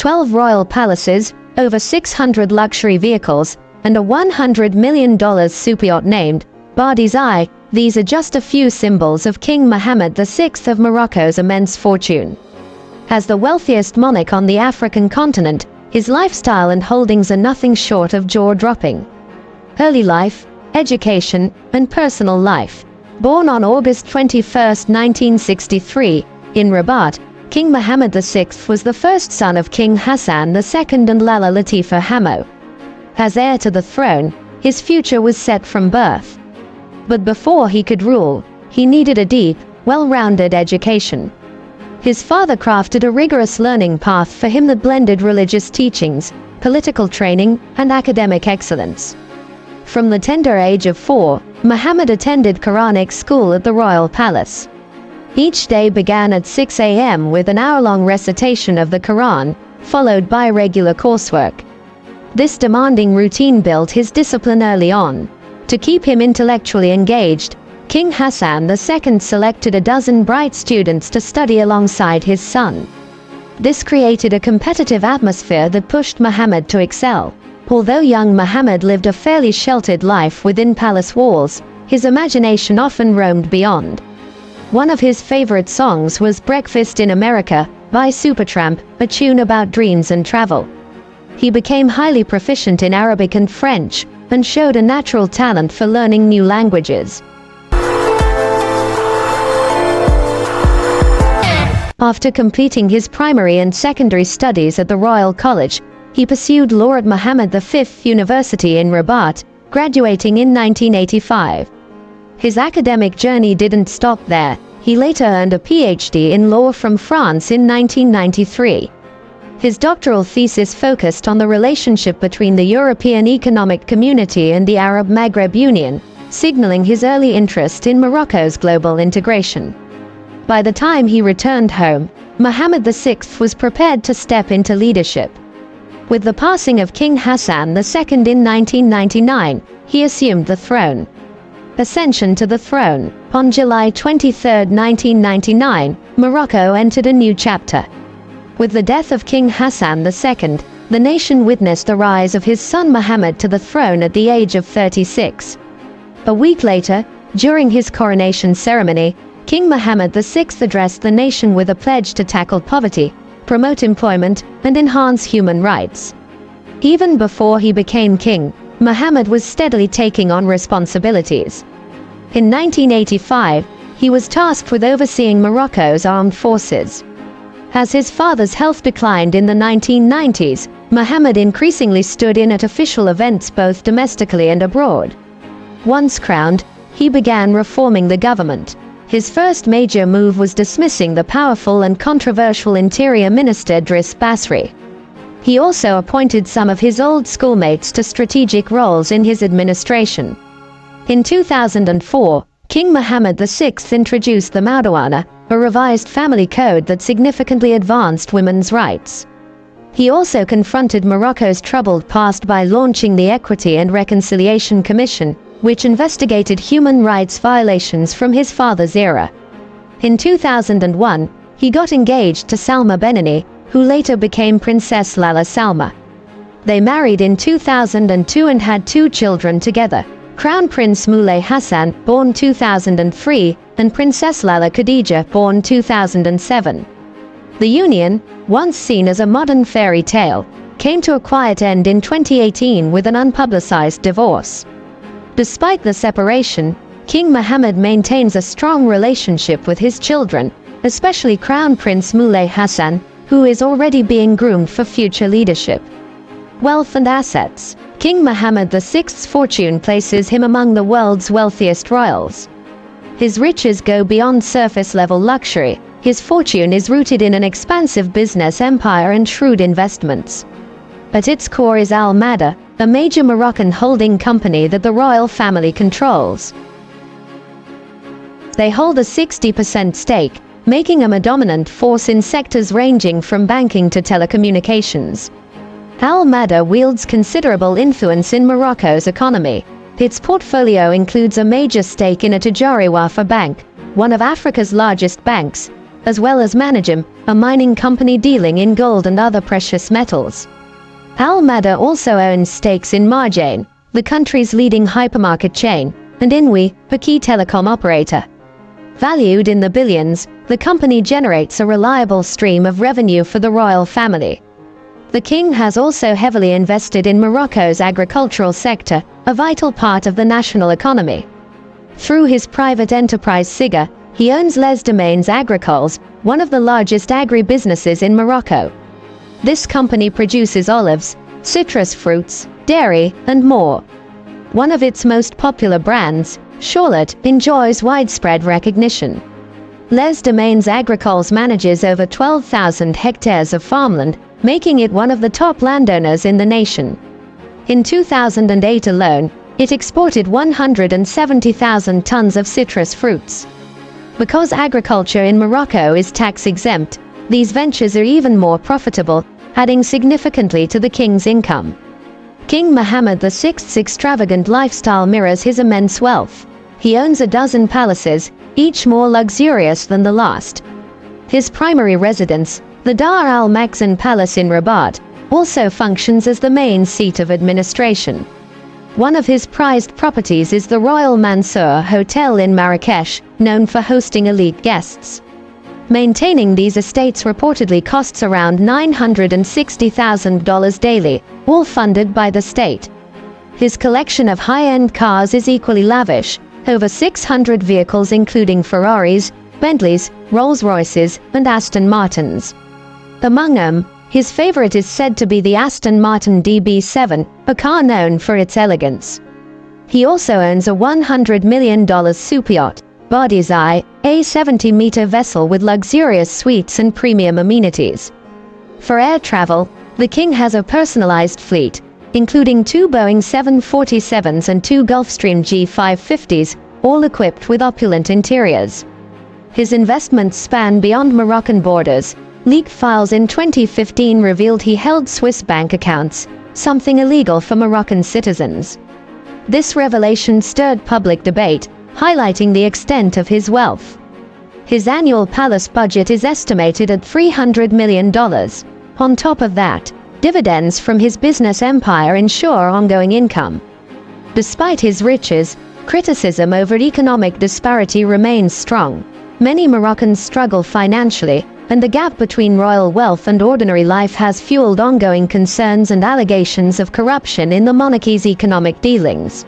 12 royal palaces, over 600 luxury vehicles, and a $100 million superyacht named Bardi's Eye. These are just a few symbols of King Mohammed VI of Morocco's immense fortune. As the wealthiest monarch on the African continent, his lifestyle and holdings are nothing short of jaw-dropping. Early life, education, and personal life. Born on August 21, 1963, in Rabat, King Mohammed VI was the first son of King Hassan II and Lala Latifa Hamo. As heir to the throne, his future was set from birth. But before he could rule, he needed a deep, well-rounded education. His father crafted a rigorous learning path for him that blended religious teachings, political training, and academic excellence. From the tender age of 4, Mohammed attended Quranic school at the royal palace. Each day began at 6 a.m. with an hour-long recitation of the Quran, followed by regular coursework. This demanding routine built his discipline early on. To keep him intellectually engaged, King Hassan II selected a dozen bright students to study alongside his son. This created a competitive atmosphere that pushed Mohammed to excel. Although young Mohammed lived a fairly sheltered life within palace walls, his imagination often roamed beyond. One of his favorite songs was Breakfast in America by Supertramp, a tune about dreams and travel. He became highly proficient in Arabic and French, and showed a natural talent for learning new languages. After completing his primary and secondary studies at the Royal College, he pursued law at Mohammed V University in Rabat, graduating in 1985. His academic journey didn't stop there. He later earned a PhD in law from France in 1993. His doctoral thesis focused on the relationship between the European Economic Community and the Arab Maghreb Union, signaling his early interest in Morocco's global integration. By the time he returned home, Mohammed VI was prepared to step into leadership. With the passing of King Hassan II in 1999, he assumed the throne. Ascension to the throne. On July 23, 1999, Morocco entered a new chapter. With the death of King Hassan II, the nation witnessed the rise of his son Mohammed to the throne at the age of 36. A week later, during his coronation ceremony, King Mohammed VI addressed the nation with a pledge to tackle poverty, promote employment, and enhance human rights. Even before he became king, Mohammed was steadily taking on responsibilities. In 1985, he was tasked with overseeing Morocco's armed forces. As his father's health declined in the 1990s, Mohammed increasingly stood in at official events both domestically and abroad. Once crowned, he began reforming the government. His first major move was dismissing the powerful and controversial Interior Minister Driss Basri. He also appointed some of his old schoolmates to strategic roles in his administration. In 2004, King Mohammed VI introduced the Mawdawana, a revised family code that significantly advanced women's rights. He also confronted Morocco's troubled past by launching the Equity and Reconciliation Commission, which investigated human rights violations from his father's era. In 2001, he got engaged to Salma Benini, who later became Princess Lala Salma. They married in 2002 and had 2 children together, Crown Prince Moulay Hassan, born 2003, and Princess Lala Khadija, born 2007. The union, once seen as a modern fairy tale, came to a quiet end in 2018 with an unpublicized divorce. Despite the separation, King Mohammed maintains a strong relationship with his children, especially Crown Prince Moulay Hassan, who is already being groomed for future leadership. Wealth and assets. King Mohammed VI's fortune places him among the world's wealthiest royals. His riches go beyond surface-level luxury. His fortune is rooted in an expansive business empire and shrewd investments. At its core is Al Mada, a major Moroccan holding company that the royal family controls. They hold a 60% stake, making them a dominant force in sectors ranging from banking to telecommunications. Al Mada wields considerable influence in Morocco's economy. Its portfolio includes a major stake in a Tijari Wafa Bank, one of Africa's largest banks, as well as Managem, a mining company dealing in gold and other precious metals. Al Madda also owns stakes in Marjane, the country's leading hypermarket chain, and Inwi, a key telecom operator. Valued in the billions, the company generates a reliable stream of revenue for the royal family. The king has also heavily invested in Morocco's agricultural sector, a vital part of the national economy. Through his private enterprise SIGA, he owns Les Domaines Agricoles, one of the largest agri-businesses in Morocco. This company produces olives, citrus fruits, dairy, and more. One of its most popular brands, Charlotte, enjoys widespread recognition. Les Domaines Agricoles manages over 12,000 hectares of farmland, making it one of the top landowners in the nation. In 2008 alone, it exported 170,000 tons of citrus fruits. Because agriculture in Morocco is tax-exempt, these ventures are even more profitable, adding significantly to the king's income. King Mohammed VI's extravagant lifestyle mirrors his immense wealth. He owns a dozen palaces, each more luxurious than the last. His primary residence, the Dar al Makhzen Palace in Rabat, also functions as the main seat of administration. One of his prized properties is the Royal Mansour Hotel in Marrakesh, known for hosting elite guests. Maintaining these estates reportedly costs around $960,000 daily, all funded by the state. His collection of high-end cars is equally lavish, over 600 vehicles including Ferraris, Bentleys, Rolls-Royces, and Aston Martins. Among them, his favorite is said to be the Aston Martin DB7, a car known for its elegance. He also owns a $100 million superyacht, Bardizai, a 70-meter vessel with luxurious suites and premium amenities. For air travel, the king has a personalized fleet, including 2 Boeing 747s and 2 Gulfstream G550s, all equipped with opulent interiors. His investments span beyond Moroccan borders. Leaked files in 2015 revealed he held Swiss bank accounts, something illegal for Moroccan citizens. This revelation stirred public debate, highlighting the extent of his wealth. His annual palace budget is estimated at $300 million. On top of that, dividends from his business empire ensure ongoing income. Despite his riches, criticism over economic disparity remains strong. Many Moroccans struggle financially, and the gap between royal wealth and ordinary life has fueled ongoing concerns and allegations of corruption in the monarchy's economic dealings.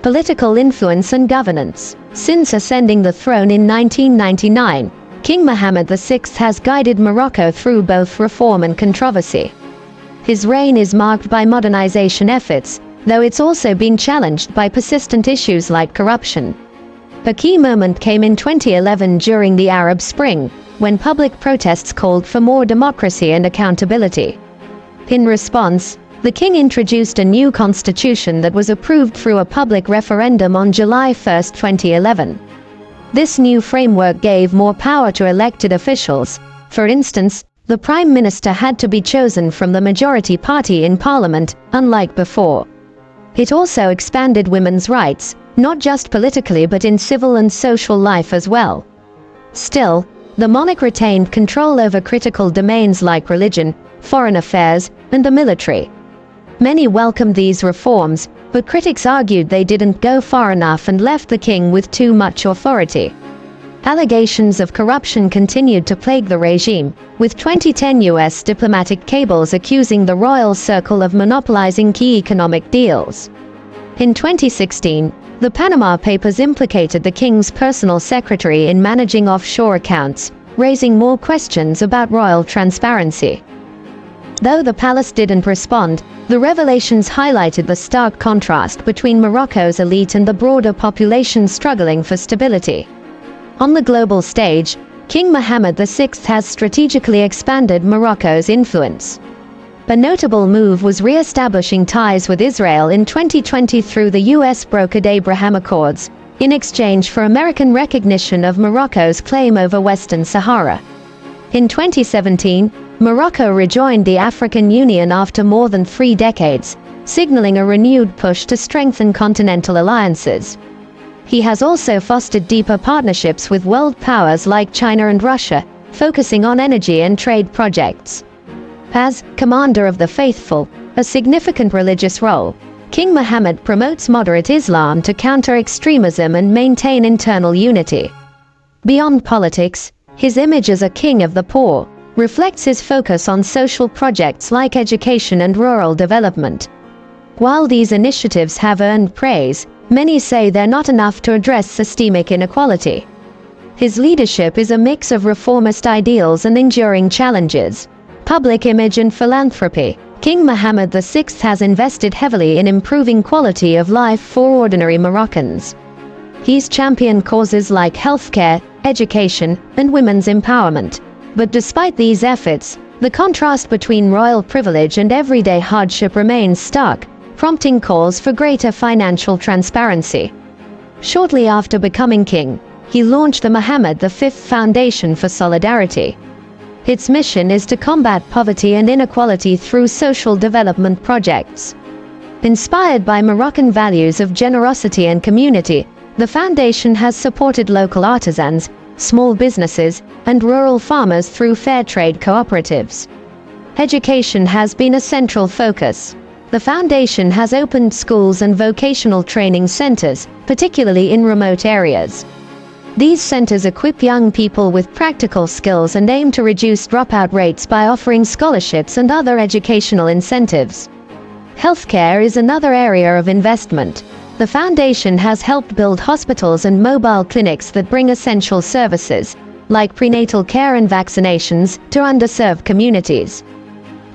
Political influence and governance. Since ascending the throne in 1999, King Mohammed VI has guided Morocco through both reform and controversy. His reign is marked by modernization efforts, though it's also been challenged by persistent issues like corruption. A key moment came in 2011 during the Arab Spring, when public protests called for more democracy and accountability. In response, the king introduced a new constitution that was approved through a public referendum on July 1, 2011. This new framework gave more power to elected officials. For instance, the prime minister had to be chosen from the majority party in parliament, unlike before. It also expanded women's rights, not just politically but in civil and social life as well. Still, the monarch retained control over critical domains like religion, foreign affairs, and the military. Many welcomed these reforms, but critics argued they didn't go far enough and left the king with too much authority. Allegations of corruption continued to plague the regime, with 2010 U.S. diplomatic cables accusing the royal circle of monopolizing key economic deals. In 2016, the Panama Papers implicated the king's personal secretary in managing offshore accounts, raising more questions about royal transparency. Though the palace didn't respond, the revelations highlighted the stark contrast between Morocco's elite and the broader population struggling for stability. On the global stage, King Mohammed VI has strategically expanded Morocco's influence. A notable move was re-establishing ties with Israel in 2020 through the U.S.-brokered Abraham Accords, in exchange for American recognition of Morocco's claim over Western Sahara. In 2017, Morocco rejoined the African Union after more than 3 decades, signaling a renewed push to strengthen continental alliances. He has also fostered deeper partnerships with world powers like China and Russia, focusing on energy and trade projects. As commander of the faithful, a significant religious role, King Mohammed promotes moderate Islam to counter extremism and maintain internal unity. Beyond politics, his image as a king of the poor reflects his focus on social projects like education and rural development. While these initiatives have earned praise, many say they're not enough to address systemic inequality. His leadership is a mix of reformist ideals and enduring challenges. Public image and philanthropy. King Mohammed VI has invested heavily in improving quality of life for ordinary Moroccans. He's championed causes like healthcare, education, and women's empowerment. But despite these efforts, the contrast between royal privilege and everyday hardship remains stark, prompting calls for greater financial transparency. Shortly after becoming king, he launched the Mohammed V Foundation for Solidarity. Its mission is to combat poverty and inequality through social development projects. Inspired by Moroccan values of generosity and community, the foundation has supported local artisans, small businesses, and rural farmers through fair trade cooperatives. Education has been a central focus. The foundation has opened schools and vocational training centers, particularly in remote areas. These centers equip young people with practical skills and aim to reduce dropout rates by offering scholarships and other educational incentives. Healthcare is another area of investment. The foundation has helped build hospitals and mobile clinics that bring essential services, like prenatal care and vaccinations, to underserved communities.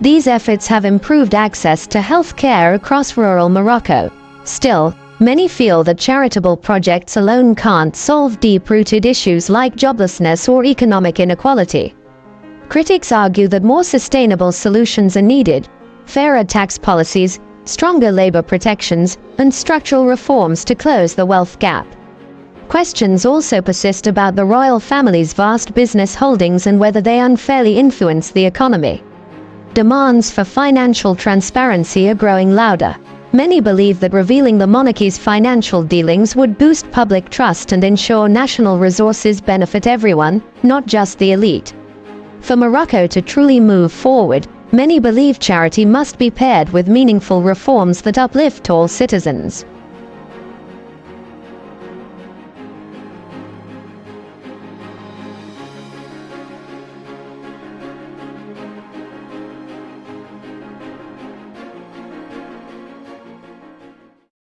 These efforts have improved access to health care across rural Morocco. Still, many feel that charitable projects alone can't solve deep-rooted issues like joblessness or economic inequality. Critics argue that more sustainable solutions are needed: fairer tax policies, stronger labor protections, and structural reforms to close the wealth gap. Questions also persist about the royal family's vast business holdings and whether they unfairly influence the economy. Demands for financial transparency are growing louder. Many believe that revealing the monarchy's financial dealings would boost public trust and ensure national resources benefit everyone, not just the elite. For Morocco to truly move forward, many believe charity must be paired with meaningful reforms that uplift all citizens.